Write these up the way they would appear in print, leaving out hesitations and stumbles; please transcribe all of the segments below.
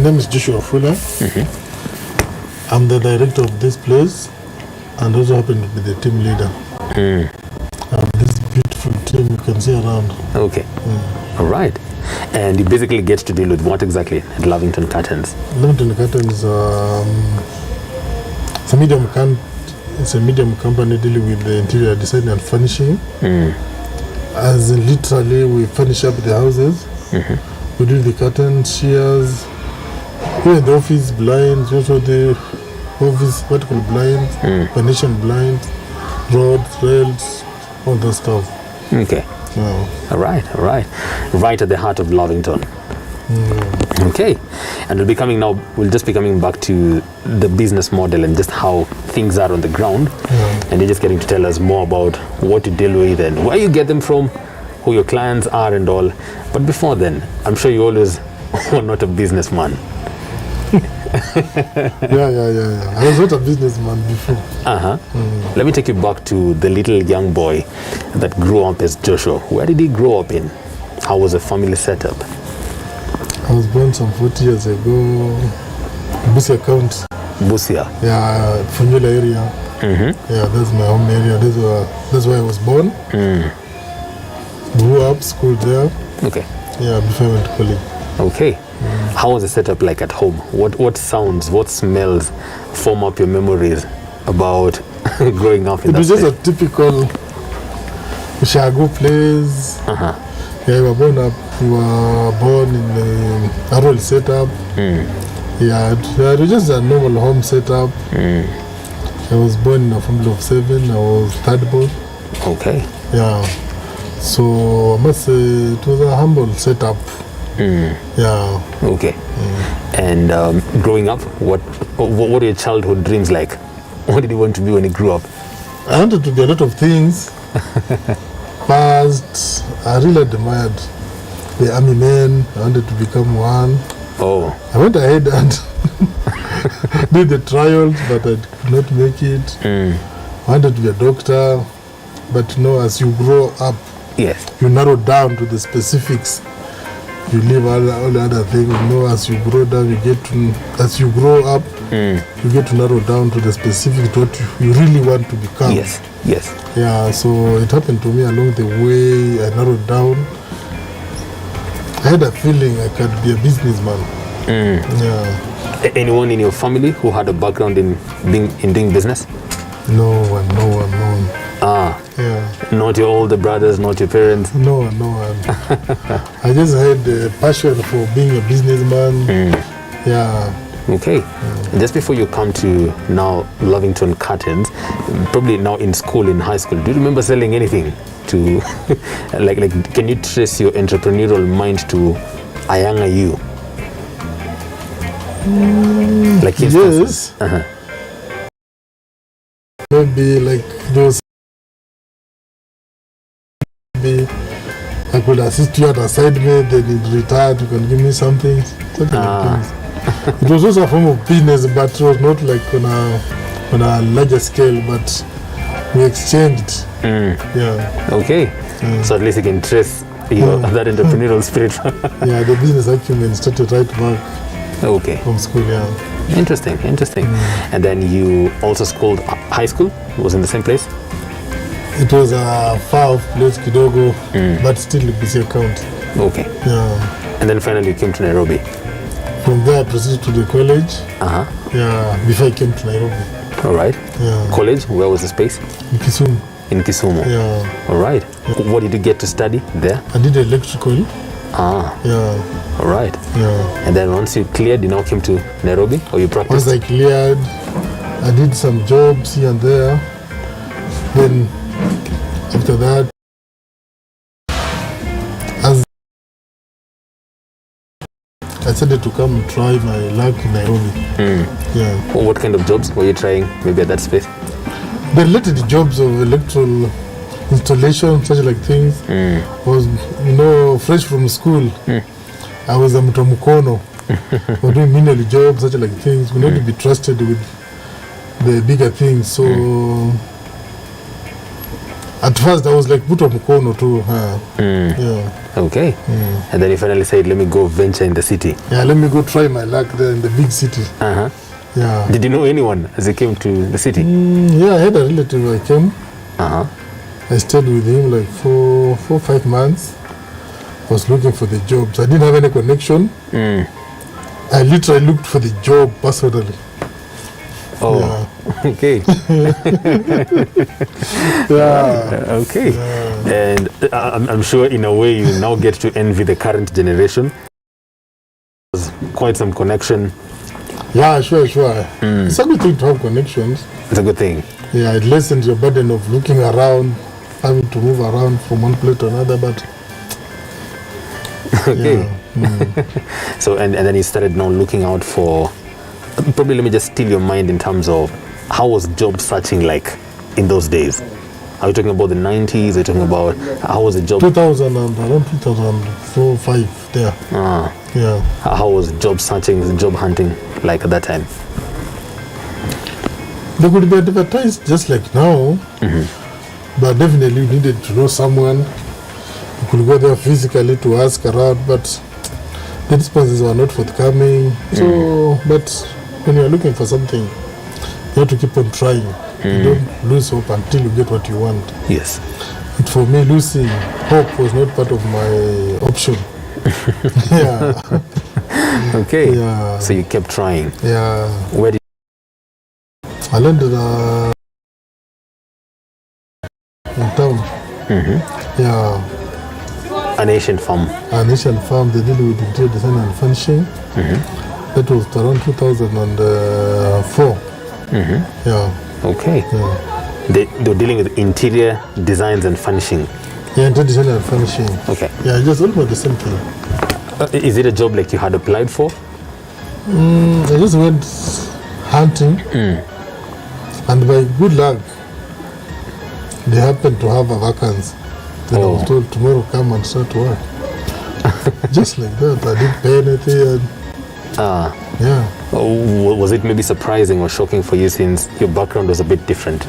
name is Joshua Wafula. I'm the director of this place and also happen to be the team leader. This beautiful team you can see around. Okay. All right. And you basically get to deal with what exactly at Lavington Curtains? Lavington Curtains it's a medium company dealing with the interior design and furnishing. As in literally we furnish up the houses. We do the curtains, shears, here in the office blinds, also the office vertical blinds, venetian blinds, rods, rails, all that stuff. Okay. All right. Right at the heart of Lavington. Okay. And we'll just be coming back to the business model and just how things are on the ground. And you're just getting to tell us more about what you deal with and where you get them from, who your clients are and all. But before then, I'm sure you always were not a businessman. Yeah. I was not a businessman before. Let me take you back to the little young boy that grew up as Joshua. Where did he grow up in? How was the family setup? I was born some 40 years ago, Busia County. Busia? Yeah, Funyula area. Yeah, that's my home area. That's where I was born. Grew up, schooled there. Okay. Yeah, before I went to college. Okay. How was the setup like at home? What sounds, what smells form up your memories about growing up in that It was just place? a typical Kago place. Yeah, we were born in a rural setup. Yeah, it was just a normal home setup. I was born in a family of 7. I was third born. Okay. Yeah. So I must say it was a humble setup. Yeah. Okay. And growing up, what were your childhood dreams like? What did you want to be when you grew up? I wanted to be a lot of things. First, I really admired the army men. I wanted to become one. Oh. I went ahead and did the trials, but I could not make it. I wanted to be a doctor, but as you grow up, yes, you narrow down to the specifics. You leave all the other things. As you grow down, as you grow up, you get to narrow down to the specific what you really want to become. Yes. Yeah, so it happened to me along the way. I narrowed down. I had a feeling I could be a businessman. Yeah. Anyone in your family who had a background in doing business? No one. Yeah. Not your older brothers, not your parents? No one. I just had a passion for being a businessman. Yeah. Okay. Just before you come to now Lavington Curtains, probably now in school, in high school, do you remember selling anything to like can you trace your entrepreneurial mind to a younger you? Like yes. Maybe like those. Maybe I could assist you at assignment, then in return you can give me something like things. It was also a form of business, but it was not like on a larger scale, but we exchanged. Yeah. Okay. So at least you can trace that entrepreneurial spirit. Yeah, the business acumen started right back. Okay. From school, yeah. Interesting. And then you also schooled high school? Was in the same place? It was a far off place, Kago, but still Busia County. Okay. Yeah. And then finally you came to Nairobi? From there I proceeded to the college. Yeah, before I came to Nairobi. All right. Yeah. College, where was the space? In Kisumu. In Kisumu? Yeah. All right. What did you get to study there? I did electrical. Yeah. All right. Yeah. And then once you cleared, you now came to Nairobi, or you practiced? Once I cleared, I did some jobs here and there. Then after that, I decided to come and try my luck in Nairobi. Yeah. Well, what kind of jobs were you trying maybe at that space? The related jobs of electrical installation, such like things. Was, fresh from school. I was a mtomukono. We're doing menial jobs, such like things. We need to be trusted with the bigger things. So At first, I was like, Buto Mukono too. Yeah. Okay. And then you finally said, let me go venture in the city. Yeah, let me go try my luck there in the big city. Yeah. Did you know anyone as you came to the city? Yeah, I had a relative. I came. I stayed with him like for 4 or 5 months. I was looking for the jobs. I didn't have any connection. I literally looked for the job personally. Oh, yeah. Okay. Yeah. Okay. Yeah. And I'm sure in a way you now get to envy the current generation. There's quite some connection. Yeah, sure. It's a good thing to have connections. It's a good thing. Yeah, it lessens your burden of looking around, having to move around from one place to another, but okay. Yeah. So and then you started now looking out for, probably let me just steal your mind in terms of how was job searching like in those days? Are you talking about the 90s? Are you talking about how was the job? 2000 and around 2004, 5 there. Yeah. How was job searching, job hunting like at that time? They could be advertised just like now, but definitely you needed to know someone. You could go there physically to ask around, but the responses were not forthcoming. So, but when you're looking for something, you have to keep on trying. You don't lose hope until you get what you want. Yes. And for me, losing hope was not part of my option. Yeah. Okay. Yeah. So you kept trying. Yeah. Where did I landed in town. Yeah. an Asian farm? An Asian farm, they deal with interior design and furnishing. That was around 2004. Yeah. Okay. Yeah. They were dealing with interior designs and furnishing. Yeah, interior design and furnishing. Okay. Yeah, just almost the same thing. Is it a job like you had applied for? I just went hunting, and by good luck, they happened to have a vacancy. Then I was told, tomorrow come and start work. Just like that. I didn't pay anything. And yeah. Was it maybe surprising or shocking for you since your background was a bit different?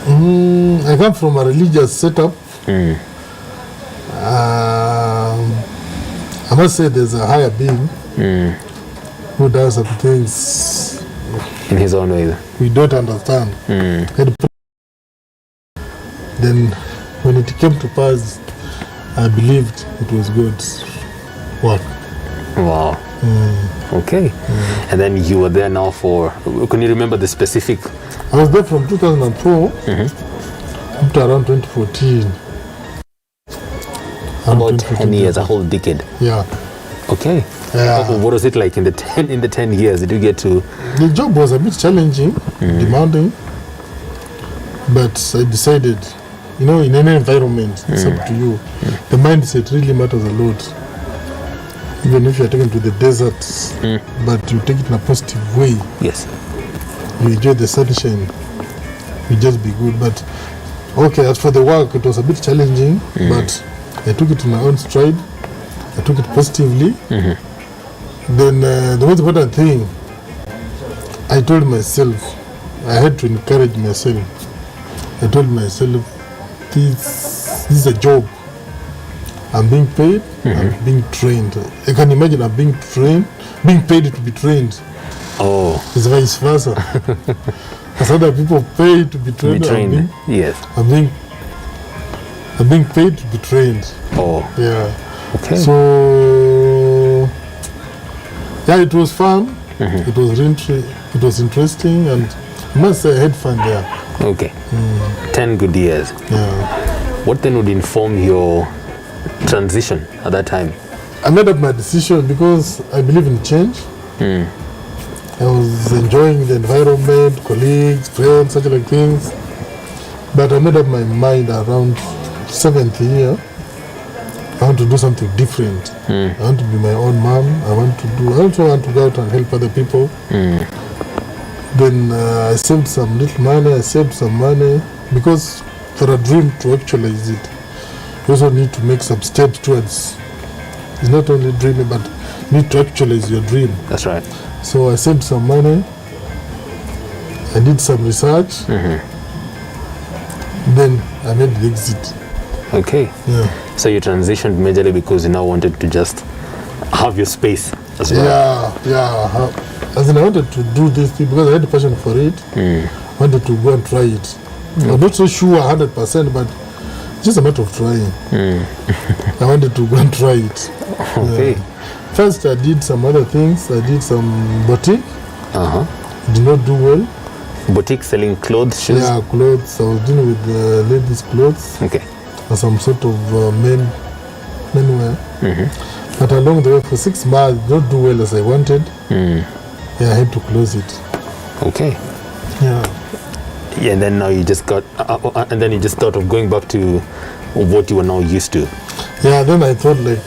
I come from a religious setup. I must say there's a higher being who does some things in his own way we don't understand. Then when it came to pass, I believed it was God's work. Wow. Okay. And then you were there now for, can you remember the specific? I was there from 2004 up to around 2014. About 10 years, a whole decade. Yeah. Okay. Yeah. What was it like in the 10 years? Did you get to? The job was a bit challenging, demanding, but I decided, in any environment, it's up to you. The mindset really matters a lot. Even if you're taken to the desert, but you take it in a positive way. Yes. You enjoy the sunshine. You just be good. But okay, as for the work, it was a bit challenging, but I took it in my own stride. I took it positively. Then the most important thing, I told myself, I had to encourage myself. I told myself, this is a job. I'm being paid, I'm being trained. I can imagine I'm being paid to be trained. Oh. It's vice versa. As other people pay to be trained, yes. I'm being paid to be trained. Oh. Yeah. Okay. So yeah, it was fun. It was interesting, and I must say I had fun there. Okay. 10 good years. Yeah. What then would inform your transition at that time? I made up my decision because I believe in change. I was enjoying the environment, colleagues, friends, such like things. But I made up my mind around 7th year. I want to do something different. I want to be my own mom. I also want to go out and help other people. Then I saved some little money. I saved some money because for a dream to actualize it, you also need to make some steps towards. It's not only dreaming, but you need to actualize your dream. That's right. So I saved some money. I did some research. I made the exit. Okay. Yeah. So you transitioned majorly because you now wanted to just have your space as well. Yeah. As in, I wanted to do this thing because I had a passion for it. I wanted to go and try it. I'm not so sure 100%, but just a matter of trying. I wanted to go and try it. Okay. Yeah. First, I did some other things. I did some boutique. Did not do well. Boutique selling clothes, shoes? Yeah, clothes. I was dealing with ladies' clothes. Okay. And some sort of menwear. But along the way, for 6 months, did not do well as I wanted. Yeah, I had to close it. Okay. Yeah. Yeah, and then now you just got, and then you just thought of going back to what you were now used to. Yeah, then I thought like,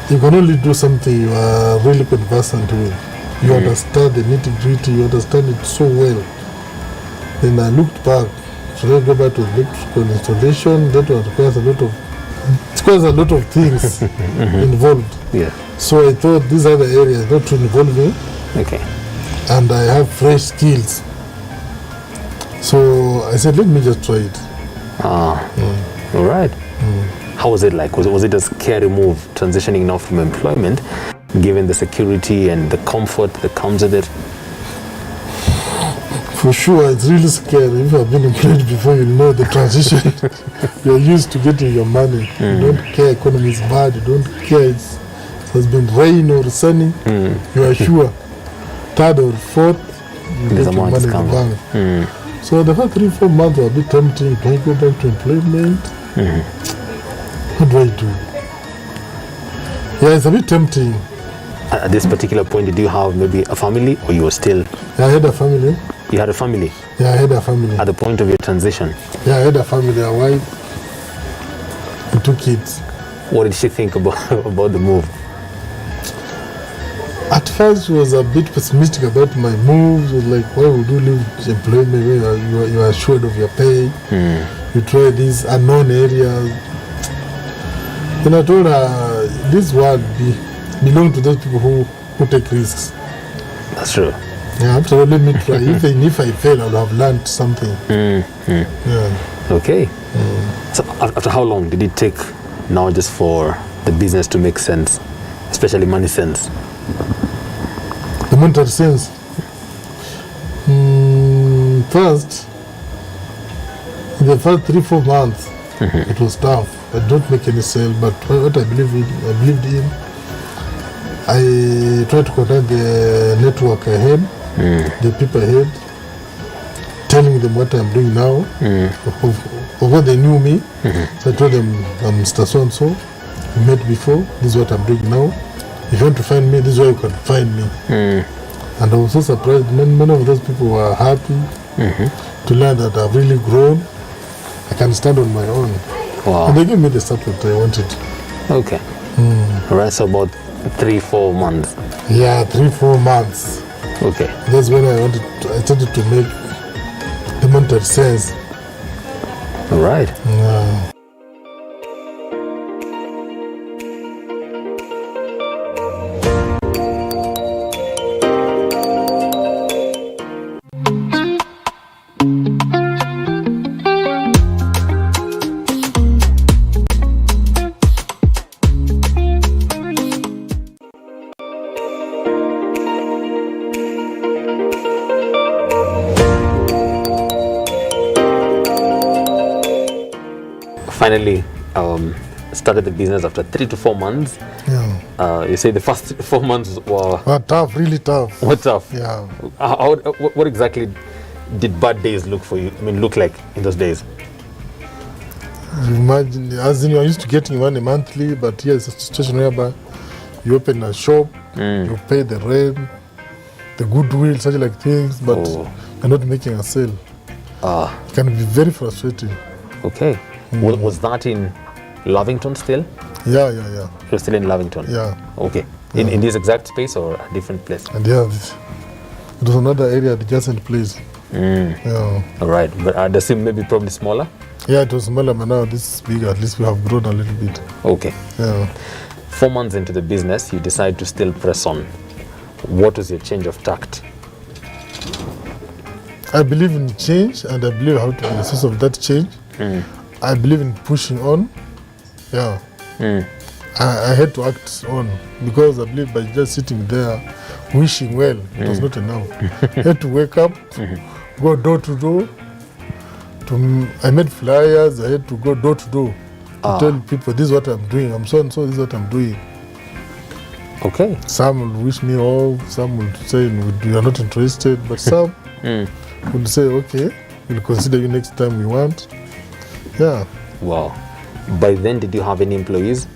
you can only do something you are really conversant with. You understand the nitty-gritty, you understand it so well. Then I looked back, should I go back to electrical installation? That requires a lot of things involved. Yeah. So I thought these other areas not to involve me. Okay. And I have fresh skills. So I said, let me just try it. All right. How was it like? Was it a scary move transitioning now from employment, given the security and the comfort that comes with it? For sure, it's really scary. If you have been employed before, you know the transition. You're used to getting your money. You don't care economy is bad. You don't care it has been rain or sunny. You are sure. Third or fourth, you get your money in the bank. So the first 3-4 months were a bit tempting. Can I go back to employment? What do I do? Yeah, it's a bit tempting. At this particular point, did you have maybe a family, or you were still? Yeah, I had a family. You had a family? Yeah, I had a family. At the point of your transition? Yeah, I had a family, a wife, and 2 kids. What did she think about the move? At first, she was a bit pessimistic about my moves. She was like, why would you leave employment when you are assured of your pay? You try these unknown areas. Then I told her, this world belongs to those people who take risks. That's true. Yeah, after all, let me try. Even if I fail, I'll have learned something. Yeah. Okay. So after how long did it take now just for the business to make sense, especially money sense? The monetary sense. First, in the first 3-4 months, it was tough. I don't make any sale, but what I believed in, I tried to contact the network I had, the people I had, telling them what I'm doing now, of what they knew me. So I told them, I'm Mr. So-and-so, we met before, this is what I'm doing now. If you want to find me, this is where you can find me. And I was so surprised, many of those people were happy to learn that I've really grown. I can stand on my own. Wow. And they gave me the support I wanted. Okay. All right, so about 3-4 months. Yeah, 3-4 months. Okay. That's when I started to make the monetary sense. All right. Yeah. Finally started the business after 3 to 4 months. Yeah. You say the first 4 months were tough, really tough. What's tough? Yeah. What exactly did bad days look like in those days? You imagine, as in you're used to getting money monthly, but here's a situation whereby you open a shop, you pay the rent, the goodwill, such like things, but you're not making a sale. It can be very frustrating. Okay. Was that in Lavington still? Yeah. You're still in Lavington? Yeah. Okay. In this exact space or a different place? And yeah, it was another area adjacent place. Yeah. All right. But the sim maybe probably smaller? Yeah, it was smaller, but now this is big. At least we have grown a little bit. Okay. Yeah. 4 months into the business, you decide to still press on. What was your change of tact? I believe in change, and I believe how to be the source of that change. I believe in pushing on. Yeah. I had to act on, because I believe by just sitting there wishing well, it was not enough. I had to wake up, go door to door. I made flyers. I had to go door to door to tell people, this is what I'm doing. I'm so and so, this is what I'm doing. Okay. Some will wish me off, some will say you are not interested, but some will say, okay, we'll consider you next time we want. Yeah. Wow. By then, did you have any employees?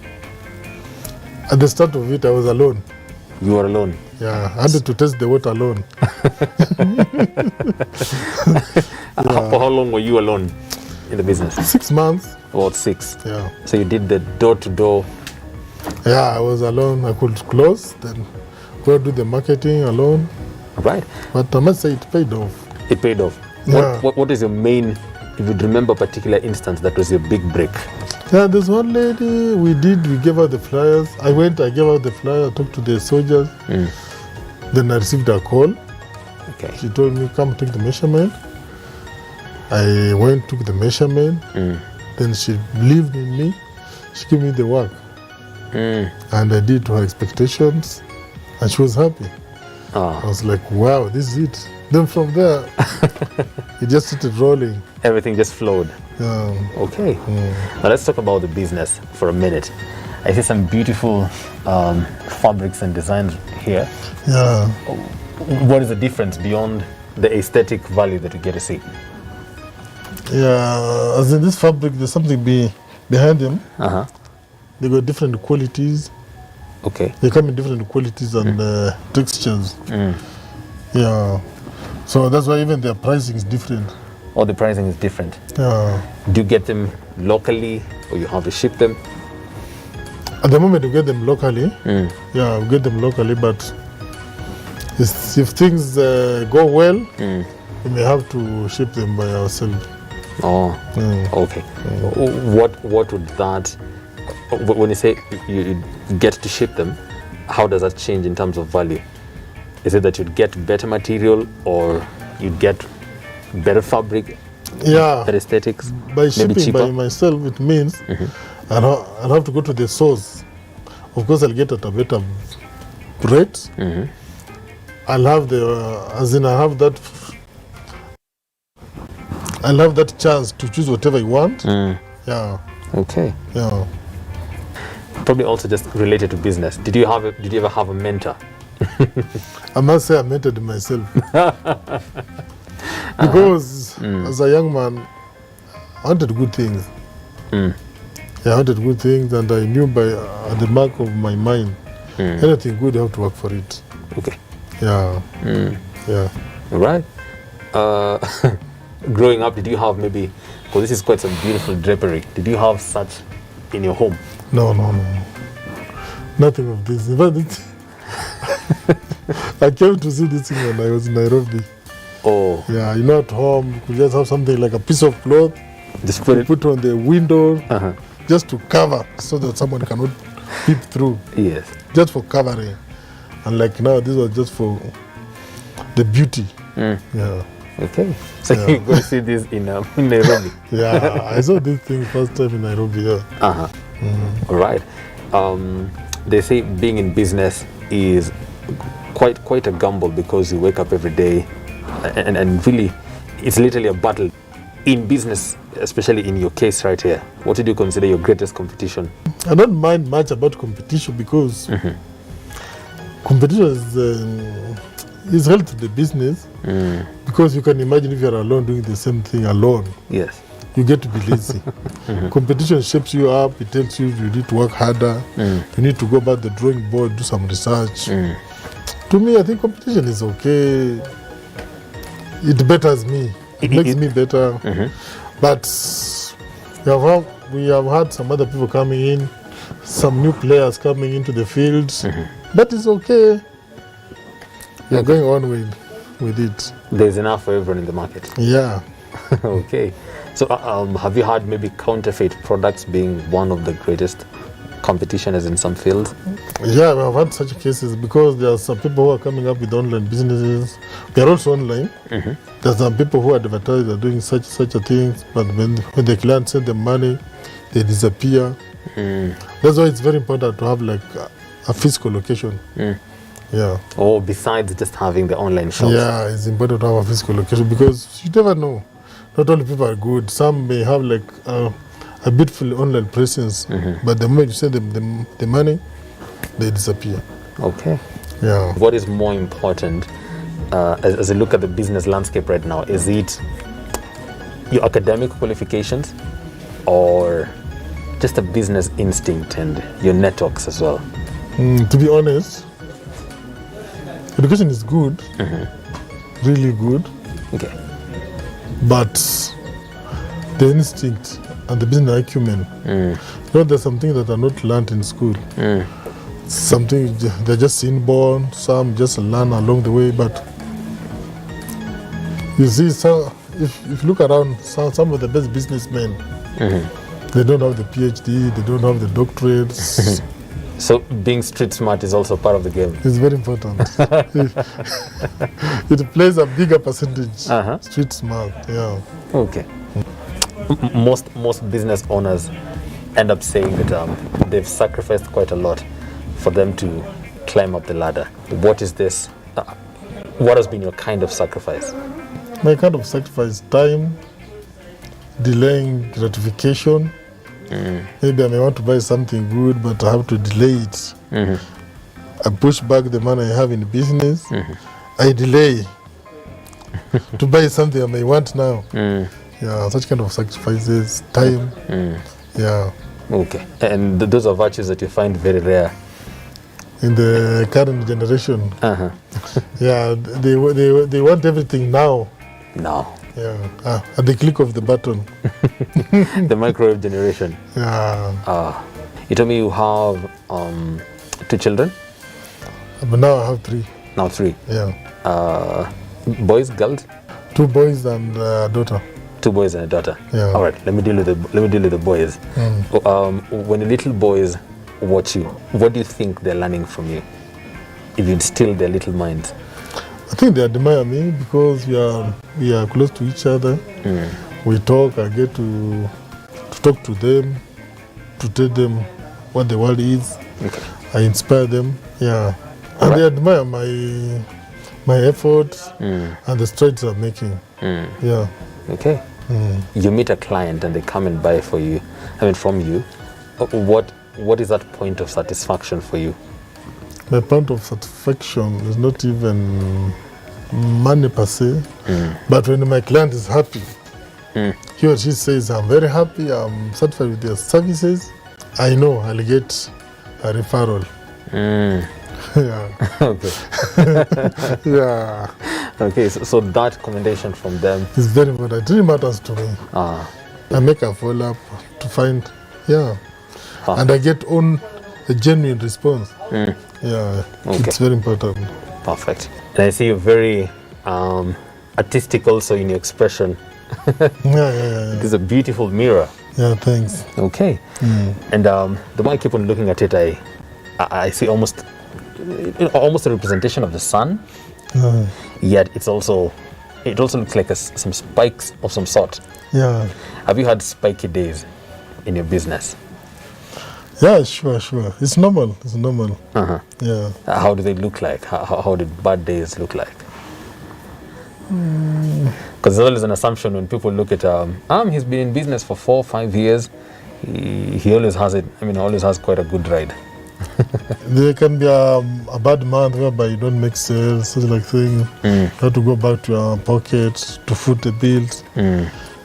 At the start of it, I was alone. You were alone? Yeah, I had to test the water alone. For how long were you alone in the business? 6 months. About 6. Yeah. So you did the door-to-door. Yeah, I was alone. I could close, then go do the marketing alone. Right. But I must say it paid off. It paid off. Yeah. What is your main, if you'd remember a particular instance that was your big break? Yeah, there's one lady, we gave her the flyers. I gave her the flyer, I talked to the soldiers. Then I received a call. Okay. She told me, come take the measurement. I went, took the measurement. Then she believed in me. She gave me the work. And I did to her expectations. And she was happy. I was like, wow, this is it. Then from there, it just started rolling. Everything just flowed. Okay. Now let's talk about the business for a minute. I see some beautiful fabrics and designs here. Yeah. What is the difference beyond the aesthetic value that you get to see? Yeah, as in this fabric, there's something behind them. They got different qualities. Okay. They come in different qualities and textures. Yeah. So that's why even their pricing is different. Oh, the pricing is different. Yeah. Do you get them locally, or you have to ship them? At the moment, we get them locally. Yeah, we get them locally, but if things go well, we may have to ship them by ourselves. Oh, okay. What would that, when you say you get to ship them, how does that change in terms of value? Is it that you'd get better material, or you'd get better fabric? Yeah. Better aesthetics? By shipping cheaper? by myself, it means I'll have to go to the source. Of course, I'll get at a better rate. I'll have that chance to choose whatever I want. Yeah. Okay. Yeah. Probably also just related to business. Did you ever have a mentor? I must say I mentored myself. Because as a young man, I wanted good things. Yeah, I wanted good things, and I knew by the mark of my mind, anything good, you have to work for it. Okay. Yeah. Yeah. All right. Growing up, did you have maybe, because this is quite some beautiful drapery, did you have such in your home? No. Nothing of this. In fact, I came to see this thing when I was in Nairobi. Oh. Yeah, at home, you could just have something like a piece of cloth, just put on the window, just to cover, so that someone cannot peep through. Yes. Just for covering. And like now, this was just for the beauty. Yeah. Okay. So you go see this in Nairobi. Yeah, I saw this thing first time in Nairobi. Yeah. All right. They say being in business is quite a gamble, because you wake up every day, and really, it's literally a battle. In business, especially in your case right here, what did you consider your greatest competition? I don't mind much about competition, because competition is help to the business. Because you can imagine if you're alone doing the same thing alone. Yes. You get to be lazy. Competition shapes you up. It tells you need to work harder. You need to go back to the drawing board, do some research. To me, I think competition is okay. It betters me. It makes me better. But we have had some other people coming in, some new players coming into the field. But it's okay. You're going on with it. There's enough for everyone in the market. Yeah. Okay. So have you had maybe counterfeit products being one of the greatest competition as in some fields? Yeah, we have had such cases because there are some people who are coming up with online businesses. They are also online. There are some people who advertise are doing such a things, but when the client send them money, they disappear. That's why it's very important to have like a physical location. Yeah. Or besides just having the online shops? Yeah, it's important to have a physical location because you never know. Not all people are good. Some may have like a beautiful online presence, but the moment you send them the money, they disappear. Okay. Yeah. What is more important as you look at the business landscape right now? Is it your academic qualifications or just a business instinct and your networks as well? To be honest, education is good, really good. Okay. But the instinct and the business acumen, there's some things that are not learned in school. Something they're just inborn, some just learn along the way. But you see, if you look around, some of the best businessmen, they don't have the PhD, they don't have the doctorates. So being street smart is also part of the game. It's very important. It plays a bigger percentage. Street smart, yeah. Okay. Most business owners end up saying that they've sacrificed quite a lot for them to climb up the ladder. What is this? What has been your kind of sacrifice? My kind of sacrifice: time, delaying gratification. Maybe I may want to buy something good, but I have to delay it. I push back the money I have in the business. I delay to buy something I may want now. Yeah, such kind of sacrifices, time. Yeah. Okay. And those are virtues that you find very rare in the current generation. Yeah, they want everything now. Now. Yeah, at the click of the button. The microwave generation. Yeah. You told me you have 2 children? But now I have 3. Now 3? Yeah. Boys, girls? 2 boys and a daughter. 2 boys and a daughter. Yeah. All right. Let me deal with the boys. When the little boys watch you, what do you think they're learning from you? If you'd still their little minds. I think they admire me because we are close to each other. We talk. I get to talk to them, to tell them what the world is. Okay. I inspire them. Yeah, and they admire my efforts and the strides I'm making. Yeah. Okay. You meet a client and they come and buy from you. What is that point of satisfaction for you? My point of satisfaction is not even money per se, but when my client is happy, he or she says, I'm very happy, I'm satisfied with their services, I know I'll get a referral. Yeah. Okay. Yeah. Okay, so that commendation from them is very important. It really matters to me. I make a follow-up to find, and I get a genuine response. Yeah, okay. It's very important. Perfect. And I see you're very artistic also in your expression. Yeah. It is a beautiful mirror. Yeah, thanks. Okay. And the more I keep on looking at it, I see almost a representation of the sun. Yet it also looks like some spikes of some sort. Yeah. Have you had spiky days in your business? Yeah, sure. It's normal. Yeah. How do they look like? How did bad days look like? Because there's always an assumption when people look at he's been in business for 4 or 5 years. He always has it. Always has quite a good ride. There can be a bad month whereby you don't make sales, such like thing. You have to go back to your pocket to foot the bills.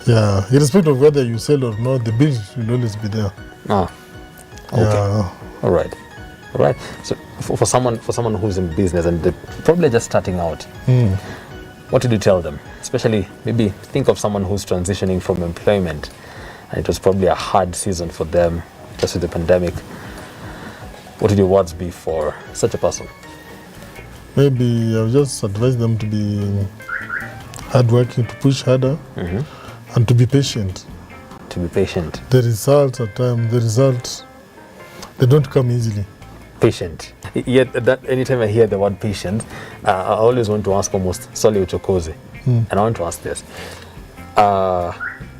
Yeah, irrespective of whether you sell or not, the bills will always be there. Okay. Yeah. All right. So for someone who's in business and they're probably just starting out, what did you tell them? Especially maybe think of someone who's transitioning from employment, and it was probably a hard season for them just with the pandemic. What would your words be for such a person? Maybe I'll just advise them to be hardworking, to push harder, and to be patient. To be patient. The results at times, They don't come easily. Patient. Yet that anytime I hear the word patient, I always want to ask almost solely uchokoze. And I want to ask this.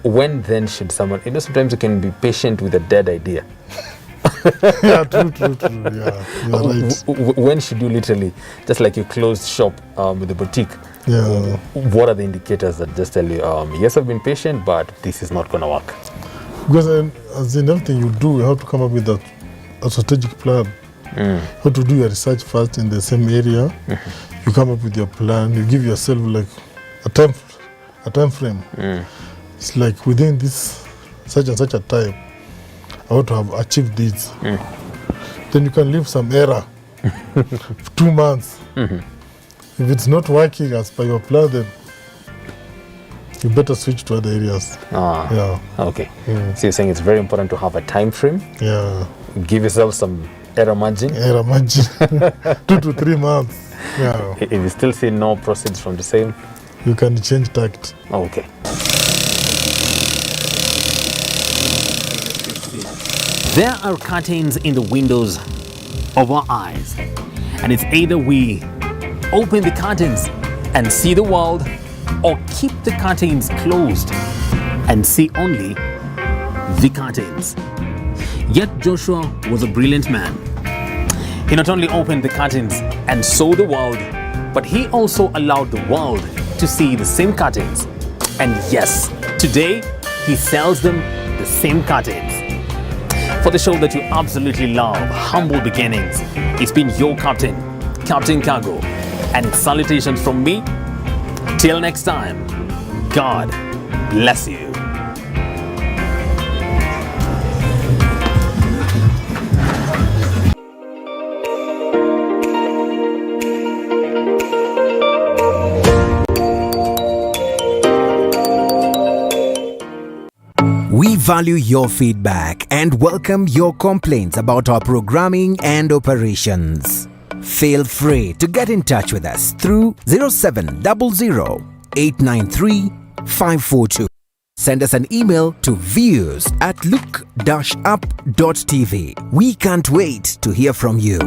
When then should someone, sometimes you can be patient with a dead idea. Yeah, true. Yeah, you're right. When should you literally, just like you closed shop with the boutique, what are the indicators that just tell you, yes, I've been patient, but this is not going to work? Because as in everything you do, you have to come up with a strategic plan. How to do your research first in the same area. You come up with your plan. You give yourself like a time frame. It's like within this such and such a time, I want to have achieved this. Then you can leave some error. 2 months. If it's not working as per your plan, then you better switch to other areas. Yeah. Okay. So you're saying it's very important to have a time frame. Yeah. Give yourself some error margin. 2 to 3 months. Yeah. If you still see no proceeds from the same, you can change tact. Okay. There are curtains in the windows of our eyes, and it's either we open the curtains and see the world, or keep the curtains closed and see only the curtains. Yet Joshua was a brilliant man. He not only opened the curtains and saw the world, but he also allowed the world to see the same curtains. And yes, today he sells them the same curtains. For the show that you absolutely love, Humble Beginnings, it's been your captain, Captain Kago, and salutations from me. Till next time, God bless you. We value your feedback and welcome your complaints about our programming and operations. Feel free to get in touch with us through 0700 893 542. Send us an email to views@look-up.tv. We can't wait to hear from you.